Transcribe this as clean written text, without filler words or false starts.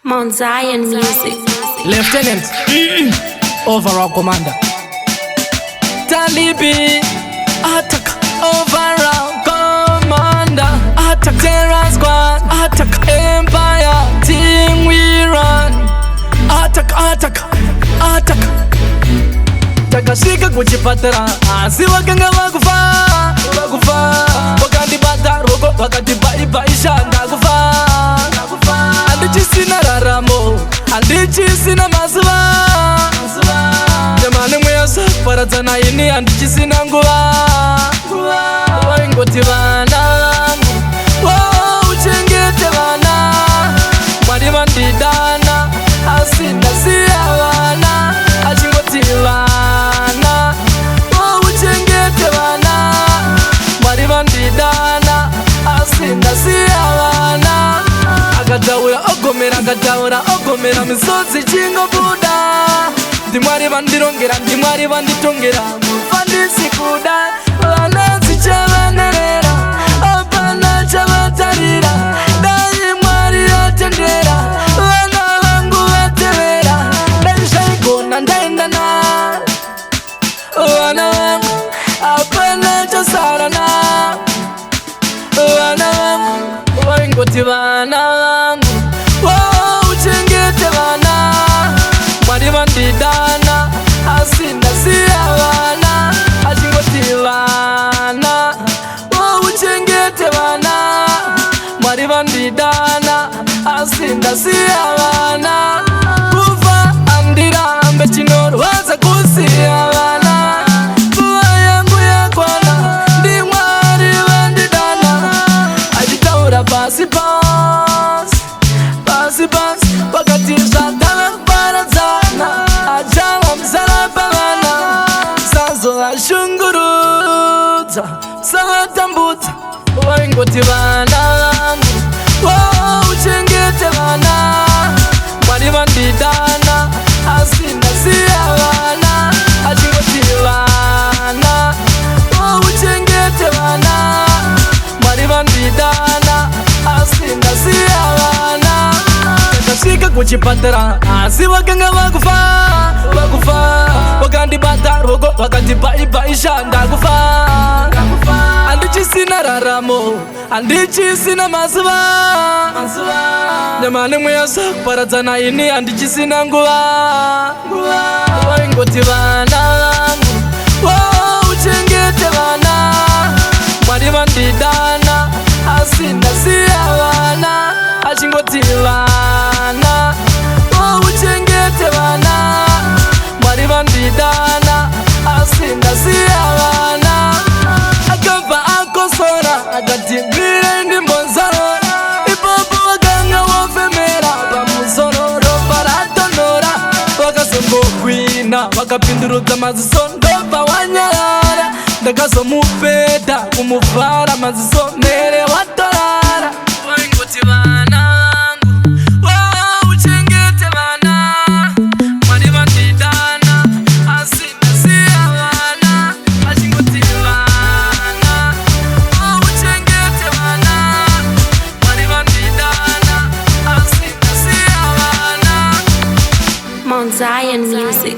Mount Zion Music. Lieutenant, Overall Commander Talibi, attack, Overall Commander, attack Terror Squad, attack Empire, Team we run, attack, attack, attack. Takashika kuchipatara, asi wakanga wakufa, wakandibata rogo, wakandibaibaisha ndakufa. Andichi sina raramo, andichi sina mazuva. Jamani mwesa paradzana ini andichi sina nguva. Waingoti vana, uchengete vana. Mwari vandidana, asina siya vana. Achingoti vana, uchengete vana. Mwari vandidana, asina siya vana. Akataura ogomera misozi chingo buda. Ndimwari vandirongera, ndimwari vanditongera, mufandisi kuda. Vananzi chavanerera, apana chavatarira. Dai mwari atendera, vana vangu vatevera. Dai zvaigona ndaendana, vana vangu apana chasarana. Vana vangu vaingoti vana vangu, uchengete vana. Mwari vandidana, asina siya vana. Achingoti vana, uchengete vana. Mwari vandidana, asina siya vana. Kufa andirambe chinorwadza kusiya vana. Nguva yangu yakwana, ndimwari vandidana. Achitaura pasi wakati zvatava kuparadzana. Achava muzara pavana, sazovashungurudza, savatambudza. Vaingoti vana vangu, uchengete vana. Mwari vandidana, asina siya vana. Achingoti vana, uchengete vana. Mwari vandidana, asina siya vana. Takashika kuchipatara, asi wakanga wakufa. Wakandibata rogo, wakandibaibaisha ndakufa. Andichi sina raramo, andichi sina mazuva. Jamani mwesa paradzana ini andichi sina nguva. Vaingoti vana vangu, uchengete vana. Mwari vandidana, asina siya vana. Achingoti vana, uchengete vana. Mwari vandidana, asina siya vana. Akamva akosora, akati mire ndimbonzarora. Ipapo wakanga wafemera, pamusororo paratonora. Wakasombokwina, wakapindurudza maziso ndobva wanyarara. Ndakazomupeta kumuvhara maziso mere watorara. Vaingoti vana vangu, uchengete vana. Mwari vandidana, asina siya vana. Achingoti vana, uchengete vana. Mwari vandidana, asina siya vana. Mount Zion Music.